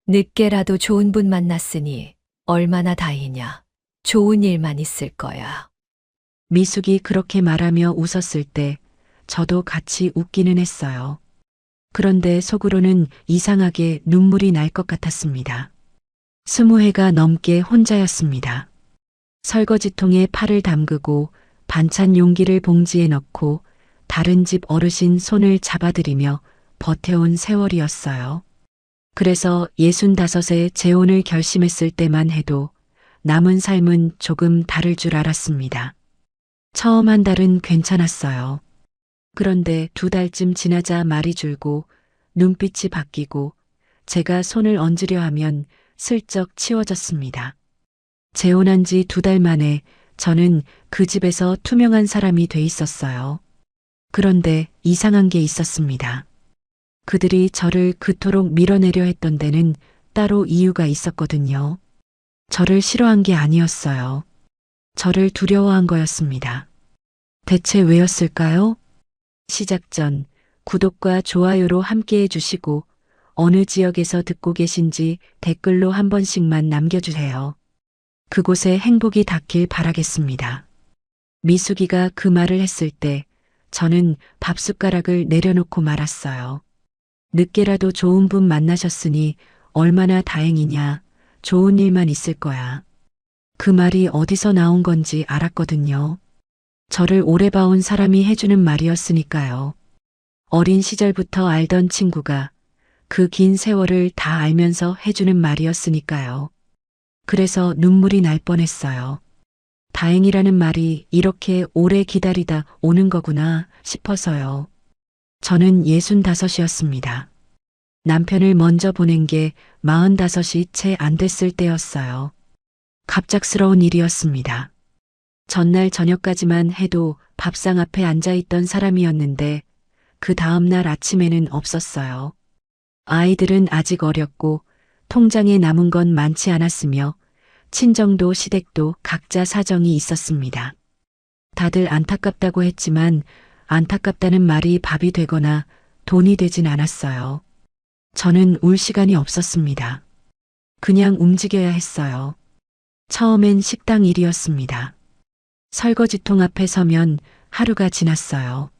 늦게라도 좋은 분 만났으니 얼마나 다행이냐. 좋은 일만 있을 거야. 미숙이 그렇게 말하며 웃었을 때 저도 같이 웃기는 했어요. 그런데 속으로는 이상하게 눈물이 날 것 같았습니다. 20회가 넘게 혼자였습니다. 설거지통에 팔을 담그고 반찬 용기를 봉지에 넣고 다른 집 어르신 손을 잡아들이며 버텨온 세월이었어요. 그래서 65에 재혼을 결심했을 때만 해도 남은 삶은 조금 다를 줄 알았습니다. 처음 한 달은 괜찮았어요. 그런데 2달쯤 지나자 말이 줄고 눈빛이 바뀌고 제가 손을 얹으려 하면 슬쩍 치워졌습니다. 재혼한 지 2달 만에 저는 그 집에서 투명한 사람이 돼 있었어요. 그런데 이상한 게 있었습니다. 그들이 저를 그토록 밀어내려 했던 데는 따로 이유가 있었거든요. 저를 싫어한 게 아니었어요. 저를 두려워한 거였습니다. 대체 왜였을까요? 시작 전 구독과 좋아요로 함께 해주시고 어느 지역에서 듣고 계신지 댓글로 한 번씩만 남겨주세요. 그곳에 행복이 닿길 바라겠습니다. 미숙이가 그 말을 했을 때 저는 밥숟가락을 내려놓고 말았어요. 늦게라도 좋은 분 만나셨으니 얼마나 다행이냐. 좋은 일만 있을 거야. 그 말이 어디서 나온 건지 알았거든요. 저를 오래 봐온 사람이 해주는 말이었으니까요. 어린 시절부터 알던 친구가 그 긴 세월을 다 알면서 해주는 말이었으니까요. 그래서 눈물이 날 뻔했어요. 다행이라는 말이 이렇게 오래 기다리다 오는 거구나 싶어서요. 저는 65이었습니다. 남편을 먼저 보낸 게 45이 채 안 됐을 때였어요. 갑작스러운 일이었습니다. 전날 저녁까지만 해도 밥상 앞에 앉아있던 사람이었는데 그 다음날 아침에는 없었어요. 아이들은 아직 어렸고 통장에 남은 건 많지 않았으며 친정도 시댁도 각자 사정이 있었습니다. 다들 안타깝다고 했지만 안타깝다는 말이 밥이 되거나 돈이 되진 않았어요. 저는 울 시간이 없었습니다. 그냥 움직여야 했어요. 처음엔 식당 일이었습니다. 설거지통 앞에 서면 하루가 지났어요.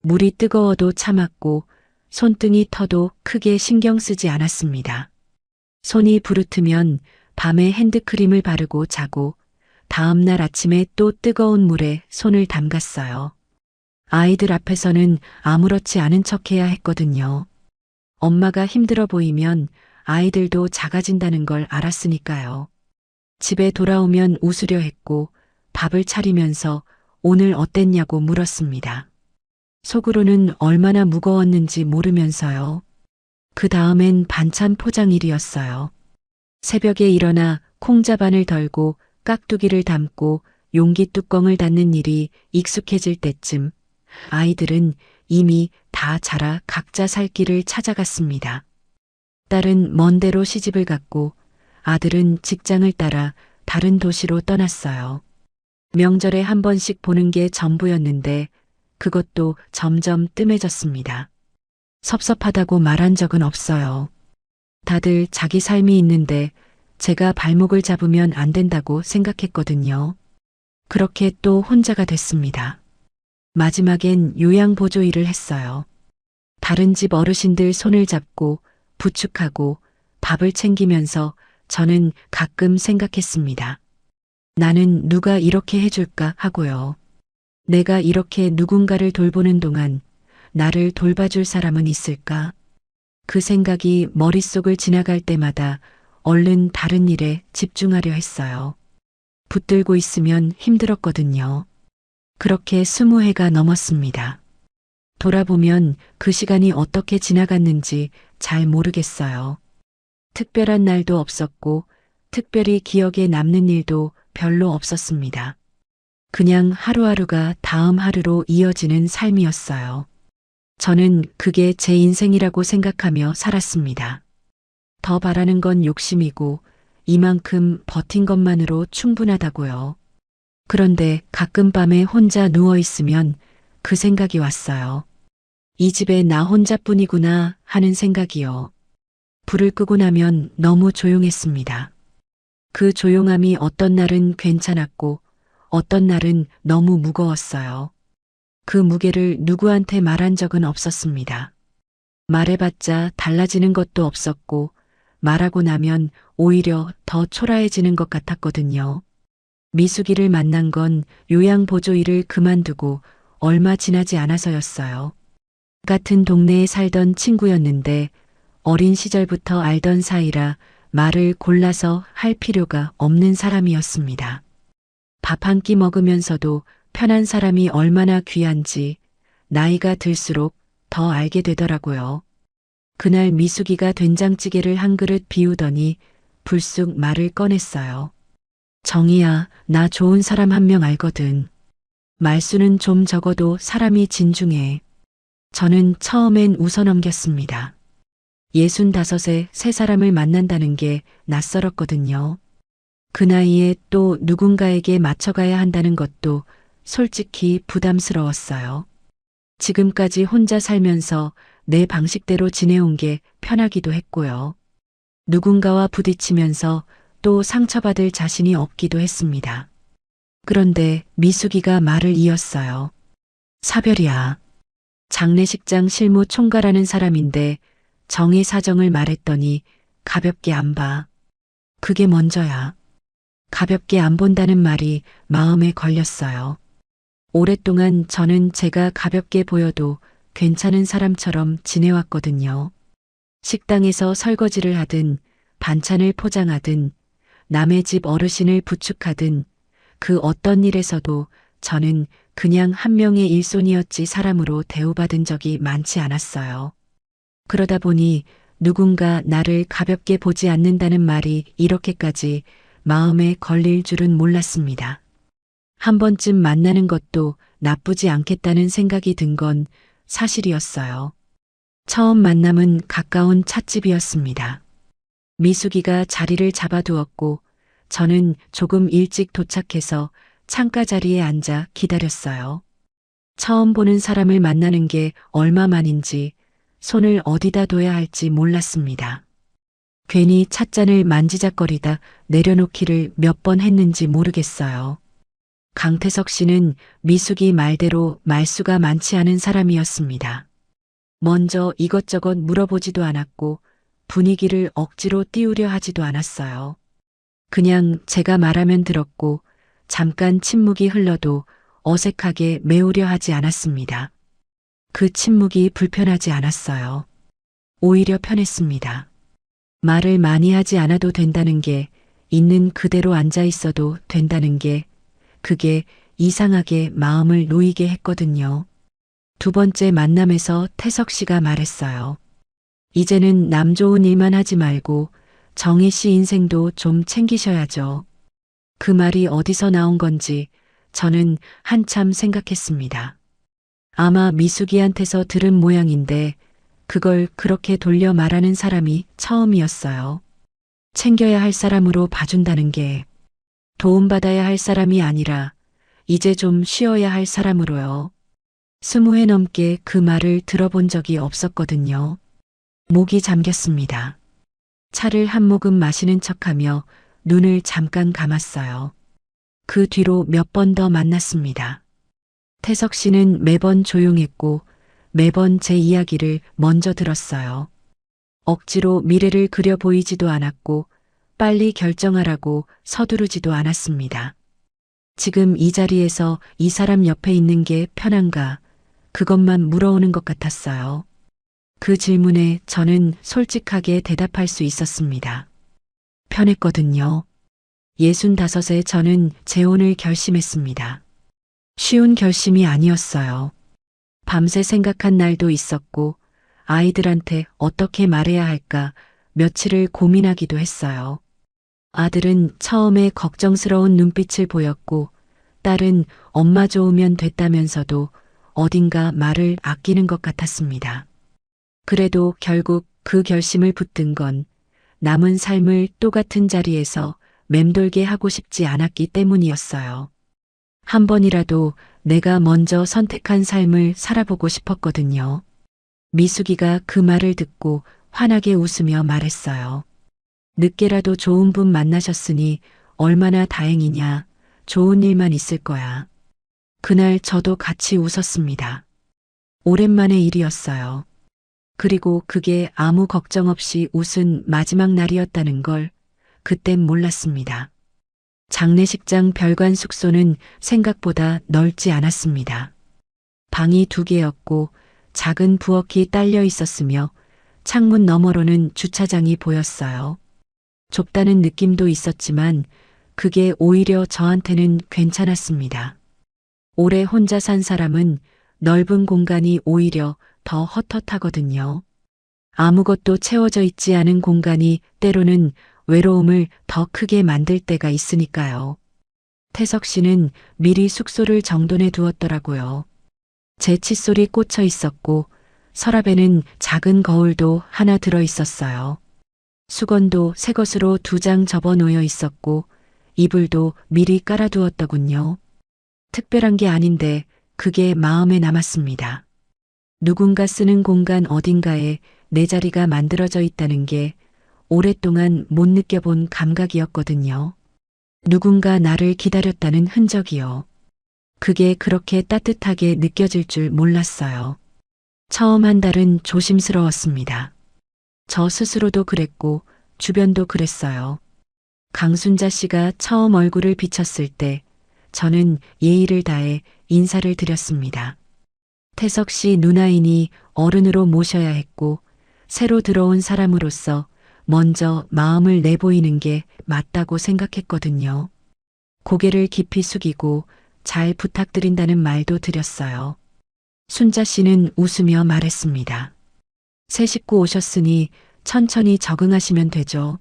물이 뜨거워도 참았고 손등이 터도 크게 신경 쓰지 않았습니다. 손이 부르트면 밤에 핸드크림을 바르고 자고 다음날 아침에 또 뜨거운 물에 손을 담갔어요. 아이들 앞에서는 아무렇지 않은 척해야 했거든요. 엄마가 힘들어 보이면 아이들도 작아진다는 걸 알았으니까요. 집에 돌아오면 웃으려 했고 밥을 차리면서 오늘 어땠냐고 물었습니다. 속으로는 얼마나 무거웠는지 모르면서요. 그 다음엔 반찬 포장 일이었어요. 새벽에 일어나 콩자반을 덜고 깍두기를 담고 용기 뚜껑을 닫는 일이 익숙해질 때쯤 아이들은 이미 다 자라 각자 살 길을 찾아갔습니다. 딸은 먼 데로 시집을 갔고 아들은 직장을 따라 다른 도시로 떠났어요. 명절에 한 번씩 보는 게 전부였는데 그것도 점점 뜸해졌습니다. 섭섭하다고 말한 적은 없어요. 다들 자기 삶이 있는데 제가 발목을 잡으면 안 된다고 생각했거든요. 그렇게 또 혼자가 됐습니다. 마지막엔 요양보조 일을 했어요. 다른 집 어르신들 손을 잡고 부축하고 밥을 챙기면서 저는 가끔 생각했습니다. 나는 누가 이렇게 해줄까 하고요. 내가 이렇게 누군가를 돌보는 동안 나를 돌봐줄 사람은 있을까? 그 생각이 머릿속을 지나갈 때마다 얼른 다른 일에 집중하려 했어요. 붙들고 있으면 힘들었거든요. 그렇게 20회가 넘었습니다. 돌아보면 그 시간이 어떻게 지나갔는지 잘 모르겠어요. 특별한 날도 없었고 특별히 기억에 남는 일도 별로 없었습니다. 그냥 하루하루가 다음 하루로 이어지는 삶이었어요. 저는 그게 제 인생이라고 생각하며 살았습니다. 더 바라는 건 욕심이고 이만큼 버틴 것만으로 충분하다고요. 그런데 가끔 밤에 혼자 누워 있으면 그 생각이 왔어요. 이 집에 나 혼자뿐이구나 하는 생각이요. 불을 끄고 나면 너무 조용했습니다. 그 조용함이 어떤 날은 괜찮았고 어떤 날은 너무 무거웠어요. 그 무게를 누구한테 말한 적은 없었습니다. 말해봤자 달라지는 것도 없었고 말하고 나면 오히려 더 초라해지는 것 같았거든요. 미숙이를 만난 건 요양보조 일을 그만두고 얼마 지나지 않아서였어요. 같은 동네에 살던 친구였는데 어린 시절부터 알던 사이라 말을 골라서 할 필요가 없는 사람이었습니다. 밥 한 끼 먹으면서도 편한 사람이 얼마나 귀한지 나이가 들수록 더 알게 되더라고요. 그날 미숙이가 된장찌개를 한 그릇 비우더니 불쑥 말을 꺼냈어요. 정희야, 나 좋은 사람 한 명 알거든. 말수는 좀 적어도 사람이 진중해. 저는 처음엔 웃어넘겼습니다. 65에 새 사람을 만난다는 게 낯설었거든요. 그 나이에 또 누군가에게 맞춰가야 한다는 것도 솔직히 부담스러웠어요. 지금까지 혼자 살면서 내 방식대로 지내온 게 편하기도 했고요. 누군가와 부딪히면서 또 상처받을 자신이 없기도 했습니다. 그런데 미숙이가 말을 이었어요. 사별이야. 장례식장 실무 총괄하는 사람인데 정의 사정을 말했더니 가볍게 안 봐. 그게 먼저야. 가볍게 안 본다는 말이 마음에 걸렸어요. 오랫동안 저는 제가 가볍게 보여도 괜찮은 사람처럼 지내왔거든요. 식당에서 설거지를 하든 반찬을 포장하든 남의 집 어르신을 부축하든 그 어떤 일에서도 저는 그냥 한 명의 일손이었지 사람으로 대우받은 적이 많지 않았어요. 그러다 보니 누군가 나를 가볍게 보지 않는다는 말이 이렇게까지 마음에 걸릴 줄은 몰랐습니다. 한 번쯤 만나는 것도 나쁘지 않겠다는 생각이 든 건 사실이었어요. 처음 만남은 가까운 찻집이었습니다. 미숙이가 자리를 잡아두었고 저는 조금 일찍 도착해서 창가 자리에 앉아 기다렸어요. 처음 보는 사람을 만나는 게 얼마만인지 손을 어디다 둬야 할지 몰랐습니다. 괜히 찻잔을 만지작거리다 내려놓기를 몇 번 했는지 모르겠어요. 강태석 씨는 미숙이 말대로 말수가 많지 않은 사람이었습니다. 먼저 이것저것 물어보지도 않았고 분위기를 억지로 띄우려 하지도 않았어요. 그냥 제가 말하면 들었고 잠깐 침묵이 흘러도 어색하게 메우려 하지 않았습니다. 그 침묵이 불편하지 않았어요. 오히려 편했습니다. 말을 많이 하지 않아도 된다는 게, 있는 그대로 앉아 있어도 된다는 게, 그게 이상하게 마음을 놓이게 했거든요. 두 번째 만남에서 태석 씨가 말했어요. 이제는 남 좋은 일만 하지 말고 정희 씨 인생도 좀 챙기셔야죠. 그 말이 어디서 나온 건지 저는 한참 생각했습니다. 아마 미숙이한테서 들은 모양인데 그걸 그렇게 돌려 말하는 사람이 처음이었어요. 챙겨야 할 사람으로 봐준다는 게 도움받아야 할 사람이 아니라 이제 좀 쉬어야 할 사람으로요. 20회 넘게 그 말을 들어본 적이 없었거든요. 목이 잠겼습니다. 차를 한 모금 마시는 척하며 눈을 잠깐 감았어요. 그 뒤로 몇 번 더 만났습니다. 태석 씨는 매번 조용했고 매번 제 이야기를 먼저 들었어요. 억지로 미래를 그려 보이지도 않았고 빨리 결정하라고 서두르지도 않았습니다. 지금 이 자리에서 이 사람 옆에 있는 게 편한가 그것만 물어오는 것 같았어요. 그 질문에 저는 솔직하게 대답할 수 있었습니다. 편했거든요. 65에 저는 재혼을 결심했습니다. 쉬운 결심이 아니었어요. 밤새 생각한 날도 있었고 아이들한테 어떻게 말해야 할까 며칠을 고민하기도 했어요. 아들은 처음에 걱정스러운 눈빛을 보였고 딸은 엄마 좋으면 됐다면서도 어딘가 말을 아끼는 것 같았습니다. 그래도 결국 그 결심을 붙든 건 남은 삶을 똑같은 자리에서 맴돌게 하고 싶지 않았기 때문이었어요. 한 번이라도 내가 먼저 선택한 삶을 살아보고 싶었거든요. 미숙이가 그 말을 듣고 환하게 웃으며 말했어요. 늦게라도 좋은 분 만나셨으니 얼마나 다행이냐. 좋은 일만 있을 거야. 그날 저도 같이 웃었습니다. 오랜만의 일이었어요. 그리고 그게 아무 걱정 없이 웃은 마지막 날이었다는 걸 그땐 몰랐습니다. 장례식장 별관 숙소는 생각보다 넓지 않았습니다. 방이 2개였고 작은 부엌이 딸려 있었으며 창문 너머로는 주차장이 보였어요. 좁다는 느낌도 있었지만 그게 오히려 저한테는 괜찮았습니다. 오래 혼자 산 사람은 넓은 공간이 오히려 더 헛헛하거든요. 아무것도 채워져 있지 않은 공간이 때로는 외로움을 더 크게 만들 때가 있으니까요. 태석 씨는 미리 숙소를 정돈해 두었더라고요. 제 칫솔이 꽂혀 있었고 서랍에는 작은 거울도 하나 들어 있었어요. 수건도 새 것으로 2장 접어 놓여 있었고 이불도 미리 깔아두었더군요. 특별한 게 아닌데 그게 마음에 남았습니다. 누군가 쓰는 공간 어딘가에 내 자리가 만들어져 있다는 게 오랫동안 못 느껴본 감각이었거든요. 누군가 나를 기다렸다는 흔적이요. 그게 그렇게 따뜻하게 느껴질 줄 몰랐어요. 처음 한 달은 조심스러웠습니다. 저 스스로도 그랬고 주변도 그랬어요. 강순자 씨가 처음 얼굴을 비쳤을 때 저는 예의를 다해 인사를 드렸습니다. 태석 씨 누나이니 어른으로 모셔야 했고 새로 들어온 사람으로서 먼저 마음을 내보이는 게 맞다고 생각했거든요. 고개를 깊이 숙이고 잘 부탁드린다는 말도 드렸어요. 순자 씨는 웃으며 말했습니다. 새 식구 오셨으니 천천히 적응하시면 되죠.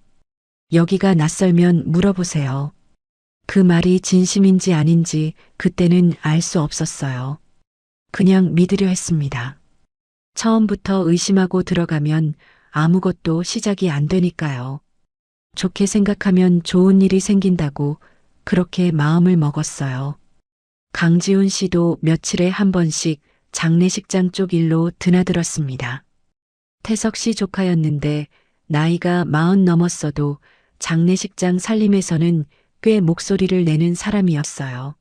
여기가 낯설면 물어보세요. 그 말이 진심인지 아닌지 그때는 알 수 없었어요. 그냥 믿으려 했습니다. 처음부터 의심하고 들어가면 아무것도 시작이 안 되니까요. 좋게 생각하면 좋은 일이 생긴다고 그렇게 마음을 먹었어요. 강지훈 씨도 며칠에 한 번씩 장례식장 쪽 일로 드나들었습니다. 태석 씨 조카였는데 나이가 40 넘었어도 장례식장 살림에서는 꽤 목소리를 내는 사람이었어요.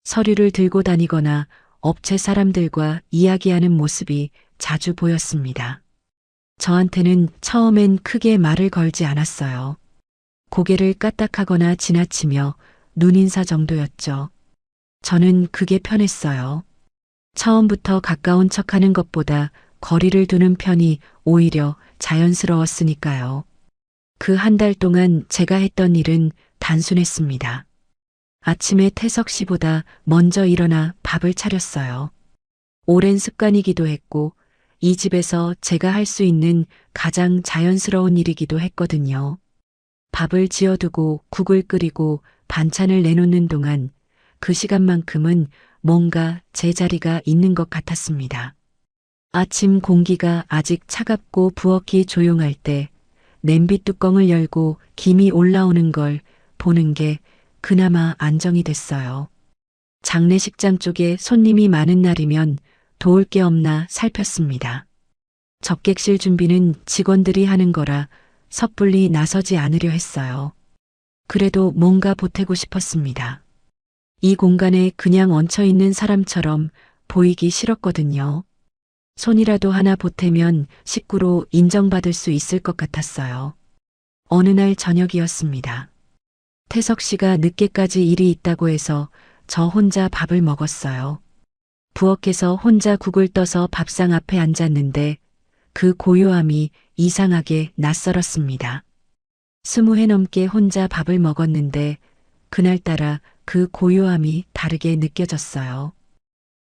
서류를 들고 다니거나 업체 사람들과 이야기하는 모습이 자주 보였습니다. 저한테는 처음엔 크게 말을 걸지 않았어요. 고개를 까딱하거나 지나치며 눈인사 정도였죠. 저는 그게 편했어요. 처음부터 가까운 척하는 것보다 거리를 두는 편이 오히려 자연스러웠으니까요. 그 한 달 동안 제가 했던 일은 단순했습니다. 아침에 태석 씨보다 먼저 일어나 밥을 차렸어요. 오랜 습관이기도 했고 이 집에서 제가 할 수 있는 가장 자연스러운 일이기도 했거든요. 밥을 지어두고 국을 끓이고 반찬을 내놓는 동안 그 시간만큼은 뭔가 제 자리가 있는 것 같았습니다. 아침 공기가 아직 차갑고 부엌이 조용할 때 냄비 뚜껑을 열고 김이 올라오는 걸 보는 게 그나마 안정이 됐어요. 장례식장 쪽에 손님이 많은 날이면 도울 게 없나 살폈습니다. 접객실 준비는 직원들이 하는 거라 섣불리 나서지 않으려 했어요. 그래도 뭔가 보태고 싶었습니다. 이 공간에 그냥 얹혀 있는 사람처럼 보이기 싫었거든요. 손이라도 하나 보태면 식구로 인정받을 수 있을 것 같았어요. 어느 날 저녁이었습니다. 태석 씨가 늦게까지 일이 있다고 해서 저 혼자 밥을 먹었어요. 부엌에서 혼자 국을 떠서 밥상 앞에 앉았는데 그 고요함이 이상하게 낯설었습니다. 20회 넘게 혼자 밥을 먹었는데 그날따라 그 고요함이 다르게 느껴졌어요.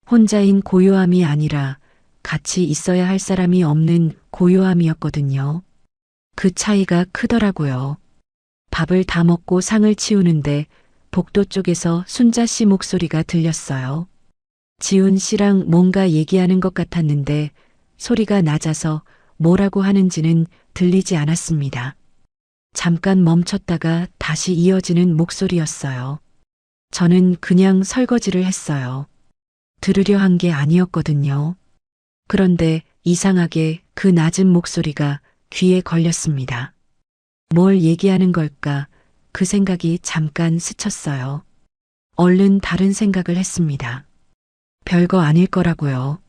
혼자인 고요함이 아니라 같이 있어야 할 사람이 없는 고요함이었거든요. 그 차이가 크더라고요. 밥을 다 먹고 상을 치우는데 복도 쪽에서 순자 씨 목소리가 들렸어요. 지훈 씨랑 뭔가 얘기하는 것 같았는데 소리가 낮아서 뭐라고 하는지는 들리지 않았습니다. 잠깐 멈췄다가 다시 이어지는 목소리였어요. 저는 그냥 설거지를 했어요. 들으려 한 게 아니었거든요. 그런데 이상하게 그 낮은 목소리가 귀에 걸렸습니다. 뭘 얘기하는 걸까? 그 생각이 잠깐 스쳤어요. 얼른 다른 생각을 했습니다. 별거 아닐 거라고요.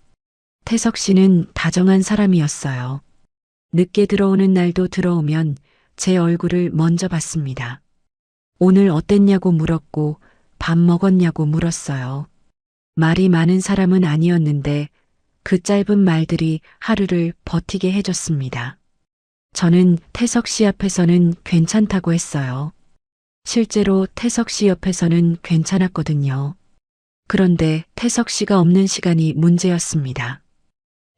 태석 씨는 다정한 사람이었어요. 늦게 들어오는 날도 들어오면 제 얼굴을 먼저 봤습니다. 오늘 어땠냐고 물었고 밥 먹었냐고 물었어요. 말이 많은 사람은 아니었는데 그 짧은 말들이 하루를 버티게 해줬습니다. 저는 태석 씨 앞에서는 괜찮다고 했어요. 실제로 태석 씨 옆에서는 괜찮았거든요. 그런데 태석 씨가 없는 시간이 문제였습니다.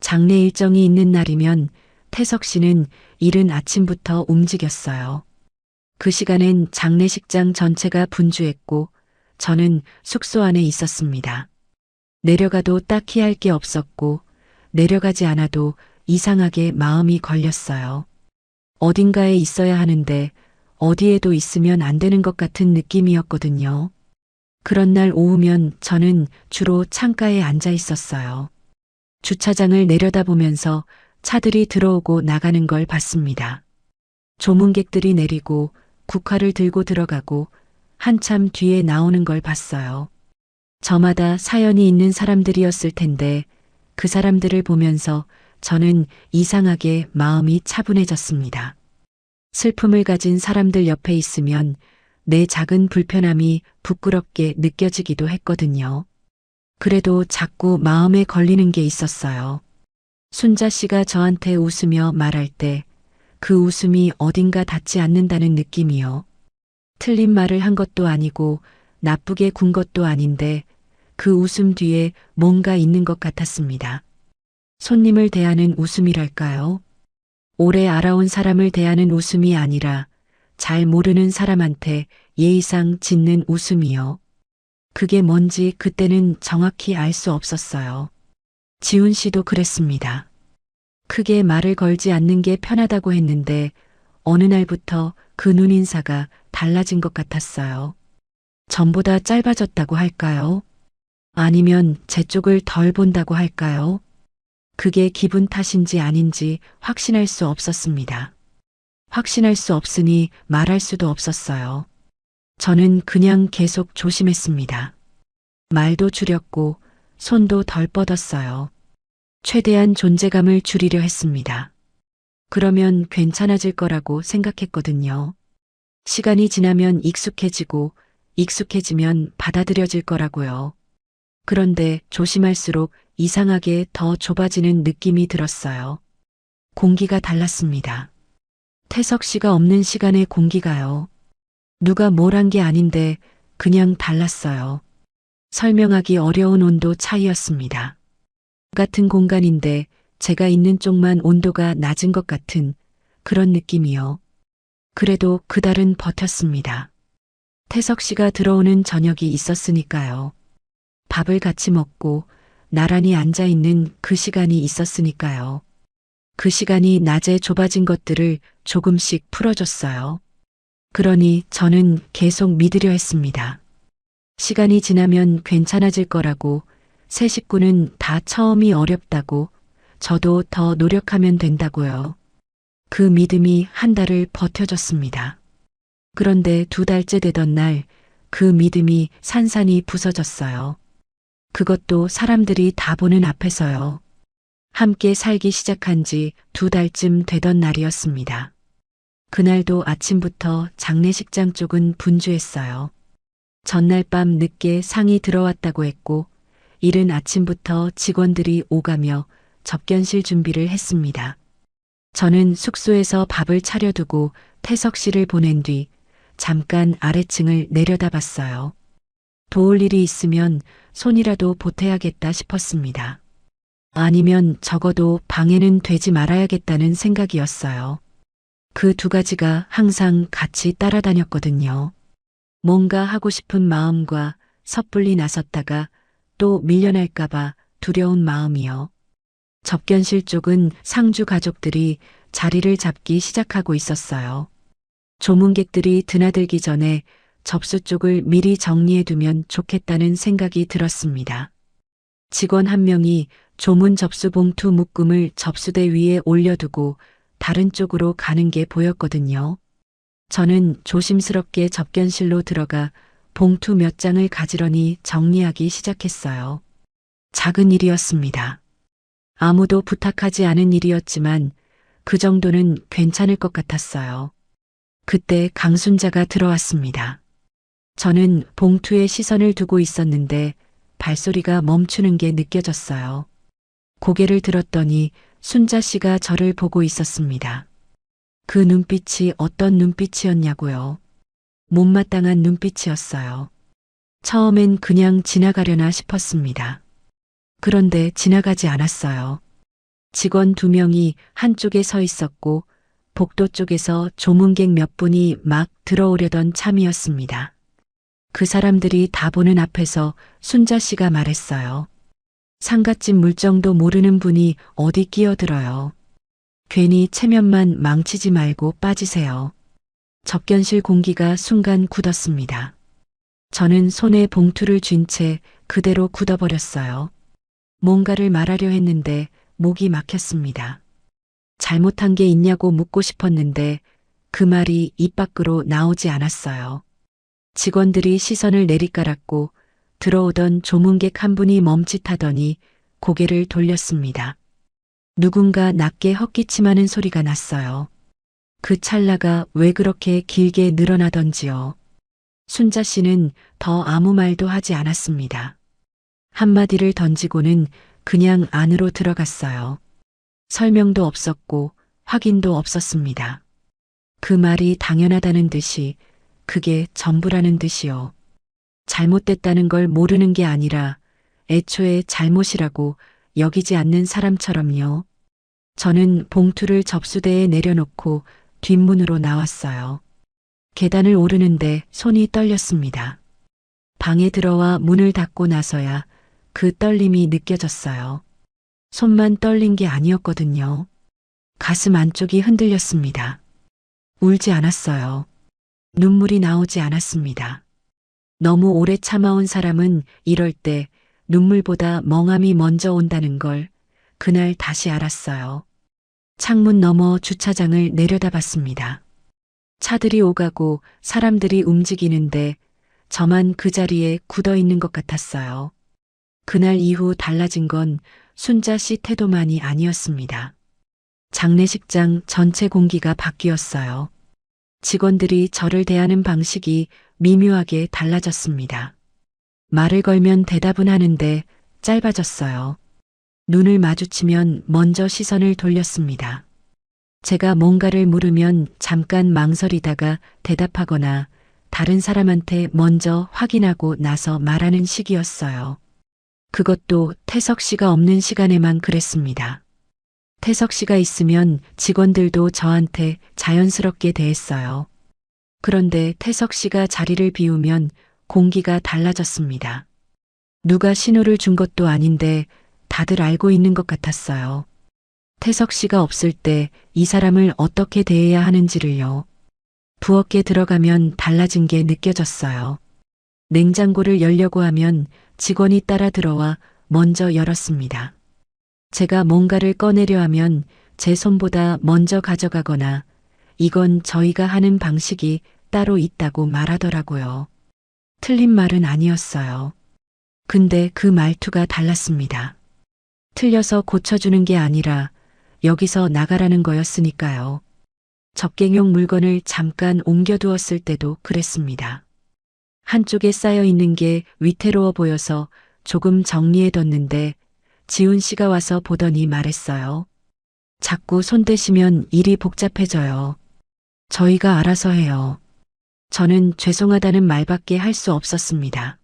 장례 일정이 있는 날이면 태석 씨는 이른 아침부터 움직였어요. 그 시간엔 장례식장 전체가 분주했고 저는 숙소 안에 있었습니다. 내려가도 딱히 할 게 없었고 내려가지 않아도 이상하게 마음이 걸렸어요. 어딘가에 있어야 하는데 어디에도 있으면 안 되는 것 같은 느낌이었거든요. 그런 날 오후면 저는 주로 창가에 앉아 있었어요. 주차장을 내려다보면서 차들이 들어오고 나가는 걸 봤습니다. 조문객들이 내리고 국화를 들고 들어가고 한참 뒤에 나오는 걸 봤어요. 저마다 사연이 있는 사람들이었을 텐데 그 사람들을 보면서 저는 이상하게 마음이 차분해졌습니다. 슬픔을 가진 사람들 옆에 있으면 내 작은 불편함이 부끄럽게 느껴지기도 했거든요. 그래도 자꾸 마음에 걸리는 게 있었어요. 순자 씨가 저한테 웃으며 말할 때 그 웃음이 어딘가 닿지 않는다는 느낌이요. 틀린 말을 한 것도 아니고 나쁘게 군 것도 아닌데 그 웃음 뒤에 뭔가 있는 것 같았습니다. 손님을 대하는 웃음이랄까요? 오래 알아온 사람을 대하는 웃음이 아니라 잘 모르는 사람한테 예의상 짓는 웃음이요. 그게 뭔지 그때는 정확히 알 수 없었어요. 지훈 씨도 그랬습니다. 크게 말을 걸지 않는 게 편하다고 했는데 어느 날부터 그 눈인사가 달라진 것 같았어요. 전보다 짧아졌다고 할까요? 아니면 제 쪽을 덜 본다고 할까요? 그게 기분 탓인지 아닌지 확신할 수 없었습니다. 확신할 수 없으니 말할 수도 없었어요. 저는 그냥 계속 조심했습니다. 말도 줄였고 손도 덜 뻗었어요. 최대한 존재감을 줄이려 했습니다. 그러면 괜찮아질 거라고 생각했거든요. 시간이 지나면 익숙해지고 익숙해지면 받아들여질 거라고요. 그런데 조심할수록 이상하게 더 좁아지는 느낌이 들었어요. 공기가 달랐습니다. 태석 씨가 없는 시간의 공기가요. 누가 뭘 한 게 아닌데 그냥 달랐어요. 설명하기 어려운 온도 차이였습니다. 같은 공간인데 제가 있는 쪽만 온도가 낮은 것 같은 그런 느낌이요. 그래도 그달은 버텼습니다. 태석 씨가 들어오는 저녁이 있었으니까요. 밥을 같이 먹고 나란히 앉아 있는 그 시간이 있었으니까요. 그 시간이 낮에 좁아진 것들을 조금씩 풀어줬어요. 그러니 저는 계속 믿으려 했습니다. 시간이 지나면 괜찮아질 거라고, 새 식구는 다 처음이 어렵다고, 저도 더 노력하면 된다고요. 그 믿음이 한 달을 버텨줬습니다. 그런데 2달째 되던 날 그 믿음이 산산이 부서졌어요. 그것도 사람들이 다 보는 앞에서요. 함께 살기 시작한 지 2달쯤 되던 날이었습니다. 그날도 아침부터 장례식장 쪽은 분주했어요. 전날 밤 늦게 상이 들어왔다고 했고 이른 아침부터 직원들이 오가며 접견실 준비를 했습니다. 저는 숙소에서 밥을 차려두고 태석 씨를 보낸 뒤 잠깐 아래층을 내려다봤어요. 도울 일이 있으면 손이라도 보태야겠다 싶었습니다. 아니면 적어도 방해는 되지 말아야겠다는 생각이었어요. 그 2가지가 항상 같이 따라다녔거든요. 뭔가 하고 싶은 마음과 섣불리 나섰다가 또 밀려날까봐 두려운 마음이요. 접견실 쪽은 상주 가족들이 자리를 잡기 시작하고 있었어요. 조문객들이 드나들기 전에 접수 쪽을 미리 정리해두면 좋겠다는 생각이 들었습니다. 직원 한 명이 조문 접수 봉투 묶음을 접수대 위에 올려두고 다른 쪽으로 가는 게 보였거든요. 저는 조심스럽게 접견실로 들어가 봉투 몇 장을 가지런히 정리하기 시작했어요. 작은 일이었습니다. 아무도 부탁하지 않은 일이었지만 그 정도는 괜찮을 것 같았어요. 그때 강순자가 들어왔습니다. 저는 봉투에 시선을 두고 있었는데 발소리가 멈추는 게 느껴졌어요. 고개를 들었더니 순자 씨가 저를 보고 있었습니다. 그 눈빛이 어떤 눈빛이었냐고요. 못마땅한 눈빛이었어요. 처음엔 그냥 지나가려나 싶었습니다. 그런데 지나가지 않았어요. 직원 2명이 한쪽에 서 있었고 복도 쪽에서 조문객 몇 분이 막 들어오려던 참이었습니다. 그 사람들이 다 보는 앞에서 순자 씨가 말했어요. 상갓집 물정도 모르는 분이 어디 끼어들어요. 괜히 체면만 망치지 말고 빠지세요. 접견실 공기가 순간 굳었습니다. 저는 손에 봉투를 쥔 채 그대로 굳어버렸어요. 뭔가를 말하려 했는데 목이 막혔습니다. 잘못한 게 있냐고 묻고 싶었는데 그 말이 입 밖으로 나오지 않았어요. 직원들이 시선을 내리깔았고 들어오던 조문객 한 분이 멈칫하더니 고개를 돌렸습니다. 누군가 낮게 헛기침하는 소리가 났어요. 그 찰나가 왜 그렇게 길게 늘어나던지요. 순자 씨는 더 아무 말도 하지 않았습니다. 한마디를 던지고는 그냥 안으로 들어갔어요. 설명도 없었고 확인도 없었습니다. 그 말이 당연하다는 듯이 그게 전부라는 듯이요. 잘못됐다는 걸 모르는 게 아니라 애초에 잘못이라고 여기지 않는 사람처럼요. 저는 봉투를 접수대에 내려놓고 뒷문으로 나왔어요. 계단을 오르는데 손이 떨렸습니다. 방에 들어와 문을 닫고 나서야 그 떨림이 느껴졌어요. 손만 떨린 게 아니었거든요. 가슴 안쪽이 흔들렸습니다. 울지 않았어요. 눈물이 나오지 않았습니다. 너무 오래 참아온 사람은 이럴 때 눈물보다 멍함이 먼저 온다는 걸 그날 다시 알았어요. 창문 너머 주차장을 내려다봤습니다. 차들이 오가고 사람들이 움직이는데 저만 그 자리에 굳어 있는 것 같았어요. 그날 이후 달라진 건 순자 씨 태도만이 아니었습니다. 장례식장 전체 공기가 바뀌었어요. 직원들이 저를 대하는 방식이 미묘하게 달라졌습니다. 말을 걸면 대답은 하는데 짧아졌어요. 눈을 마주치면 먼저 시선을 돌렸습니다. 제가 뭔가를 물으면 잠깐 망설이다가 대답하거나 다른 사람한테 먼저 확인하고 나서 말하는 식이었어요. 그것도 태석 씨가 없는 시간에만 그랬습니다. 태석 씨가 있으면 직원들도 저한테 자연스럽게 대했어요. 그런데 태석 씨가 자리를 비우면 공기가 달라졌습니다. 누가 신호를 준 것도 아닌데 다들 알고 있는 것 같았어요. 태석 씨가 없을 때 이 사람을 어떻게 대해야 하는지를요. 부엌에 들어가면 달라진 게 느껴졌어요. 냉장고를 열려고 하면 직원이 따라 들어와 먼저 열었습니다. 제가 뭔가를 꺼내려 하면 제 손보다 먼저 가져가거나 이건 저희가 하는 방식이 따로 있다고 말하더라고요. 틀린 말은 아니었어요. 근데 그 말투가 달랐습니다. 틀려서 고쳐주는 게 아니라 여기서 나가라는 거였으니까요. 접갱용 물건을 잠깐 옮겨두었을 때도 그랬습니다. 한쪽에 쌓여 있는 게 위태로워 보여서 조금 정리해뒀는데 지훈 씨가 와서 보더니 말했어요. 자꾸 손대시면 일이 복잡해져요. 저희가 알아서 해요. 저는 죄송하다는 말밖에 할 수 없었습니다.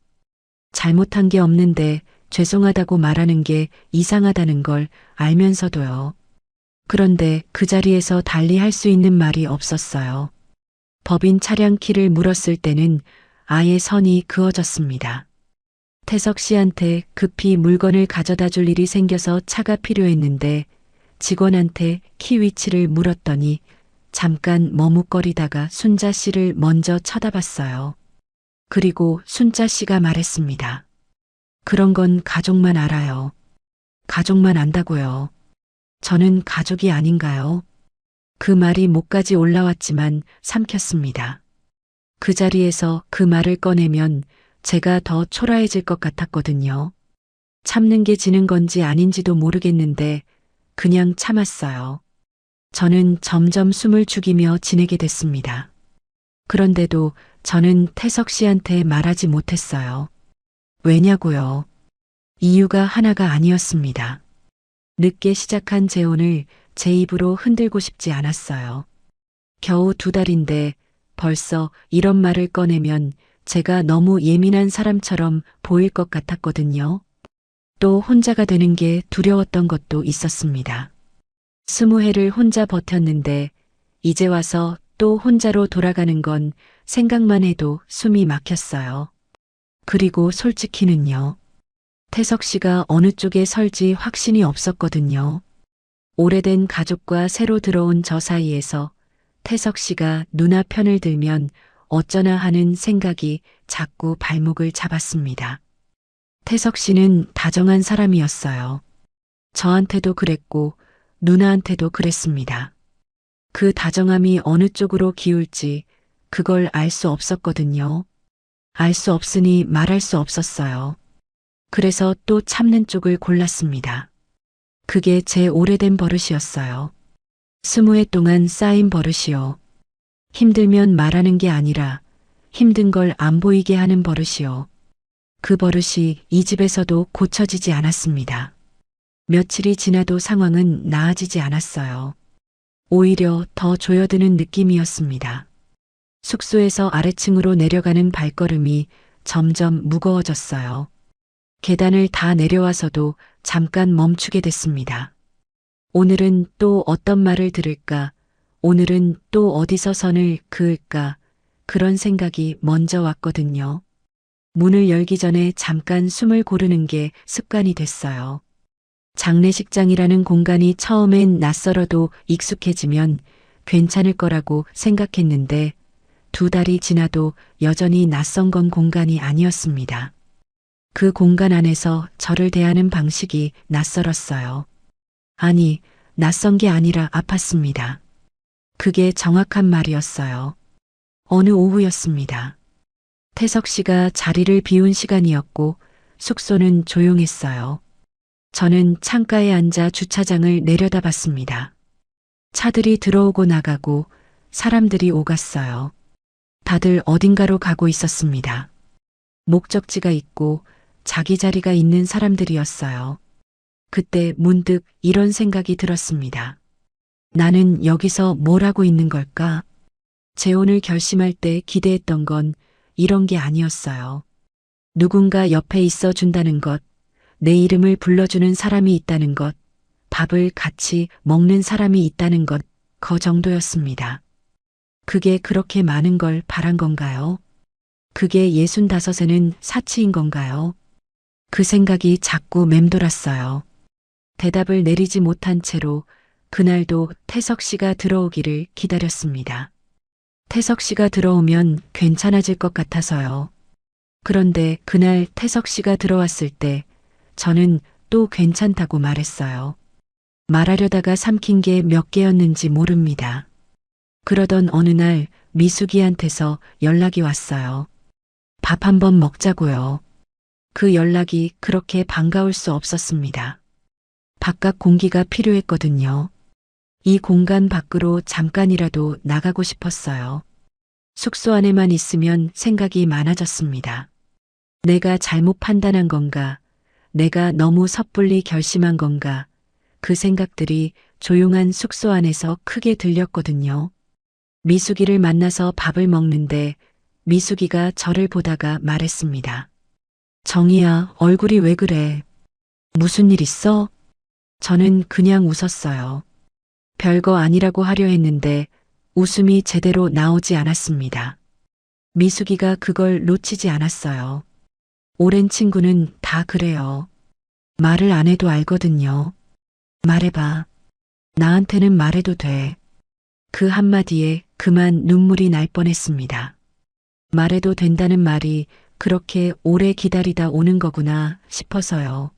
잘못한 게 없는데 죄송하다고 말하는 게 이상하다는 걸 알면서도요. 그런데 그 자리에서 달리 할 수 있는 말이 없었어요. 법인 차량 키를 물었을 때는 아예 선이 그어졌습니다. 태석 씨한테 급히 물건을 가져다 줄 일이 생겨서 차가 필요했는데 직원한테 키 위치를 물었더니 잠깐 머뭇거리다가 순자 씨를 먼저 쳐다봤어요. 그리고 순자 씨가 말했습니다. 그런 건 가족만 알아요. 가족만 안다고요. 저는 가족이 아닌가요? 그 말이 목까지 올라왔지만 삼켰습니다. 그 자리에서 그 말을 꺼내면 제가 더 초라해질 것 같았거든요. 참는 게 지는 건지 아닌지도 모르겠는데 그냥 참았어요. 저는 점점 숨을 죽이며 지내게 됐습니다. 그런데도 저는 태석 씨한테 말하지 못했어요. 왜냐고요? 이유가 하나가 아니었습니다. 늦게 시작한 재혼을 제 입으로 흔들고 싶지 않았어요. 겨우 2달인데 벌써 이런 말을 꺼내면 제가 너무 예민한 사람처럼 보일 것 같았거든요. 또 혼자가 되는 게 두려웠던 것도 있었습니다. 20해를 혼자 버텼는데 이제 와서 또 혼자로 돌아가는 건 생각만 해도 숨이 막혔어요. 그리고 솔직히는요. 태석 씨가 어느 쪽에 설지 확신이 없었거든요. 오래된 가족과 새로 들어온 저 사이에서 태석 씨가 누나 편을 들면 어쩌나 하는 생각이 자꾸 발목을 잡았습니다. 태석 씨는 다정한 사람이었어요. 저한테도 그랬고 누나한테도 그랬습니다. 그 다정함이 어느 쪽으로 기울지 그걸 알 수 없었거든요. 알 수 없으니 말할 수 없었어요. 그래서 또 참는 쪽을 골랐습니다. 그게 제 오래된 버릇이었어요. 20해 동안 쌓인 버릇이요. 힘들면 말하는 게 아니라 힘든 걸 안 보이게 하는 버릇이요. 그 버릇이 이 집에서도 고쳐지지 않았습니다. 며칠이 지나도 상황은 나아지지 않았어요. 오히려 더 조여드는 느낌이었습니다. 숙소에서 아래층으로 내려가는 발걸음이 점점 무거워졌어요. 계단을 다 내려와서도 잠깐 멈추게 됐습니다. 오늘은 또 어떤 말을 들을까? 오늘은 또 어디서 선을 그을까? 그런 생각이 먼저 왔거든요. 문을 열기 전에 잠깐 숨을 고르는 게 습관이 됐어요. 장례식장이라는 공간이 처음엔 낯설어도 익숙해지면 괜찮을 거라고 생각했는데 2달이 지나도 여전히 낯선 건 공간이 아니었습니다. 그 공간 안에서 저를 대하는 방식이 낯설었어요. 아니, 낯선 게 아니라 아팠습니다. 그게 정확한 말이었어요. 어느 오후였습니다. 태석 씨가 자리를 비운 시간이었고 숙소는 조용했어요. 저는 창가에 앉아 주차장을 내려다봤습니다. 차들이 들어오고 나가고 사람들이 오갔어요. 다들 어딘가로 가고 있었습니다. 목적지가 있고 자기 자리가 있는 사람들이었어요. 그때 문득 이런 생각이 들었습니다. 나는 여기서 뭘 하고 있는 걸까? 재혼을 결심할 때 기대했던 건 이런 게 아니었어요. 누군가 옆에 있어 준다는 것, 내 이름을 불러주는 사람이 있다는 것, 밥을 같이 먹는 사람이 있다는 것, 그 정도였습니다. 그게 그렇게 많은 걸 바란 건가요? 그게 65에는 사치인 건가요? 그 생각이 자꾸 맴돌았어요. 대답을 내리지 못한 채로 그날도 태석 씨가 들어오기를 기다렸습니다. 태석 씨가 들어오면 괜찮아질 것 같아서요. 그런데 그날 태석 씨가 들어왔을 때 저는 또 괜찮다고 말했어요. 말하려다가 삼킨 게 몇 개였는지 모릅니다. 그러던 어느 날 미숙이한테서 연락이 왔어요. 밥 한번 먹자고요. 그 연락이 그렇게 반가울 수 없었습니다. 바깥 공기가 필요했거든요. 이 공간 밖으로 잠깐이라도 나가고 싶었어요. 숙소 안에만 있으면 생각이 많아졌습니다. 내가 잘못 판단한 건가? 내가 너무 섣불리 결심한 건가? 그 생각들이 조용한 숙소 안에서 크게 들렸거든요. 미숙이를 만나서 밥을 먹는데 미숙이가 저를 보다가 말했습니다. 정희야, 얼굴이 왜 그래? 무슨 일 있어? 저는 그냥 웃었어요. 별거 아니라고 하려 했는데 웃음이 제대로 나오지 않았습니다. 미숙이가 그걸 놓치지 않았어요. 오랜 친구는 다 그래요. 말을 안 해도 알거든요. 말해봐. 나한테는 말해도 돼. 그 한마디에 그만 눈물이 날 뻔했습니다. 말해도 된다는 말이 그렇게 오래 기다리다 오는 거구나 싶어서요.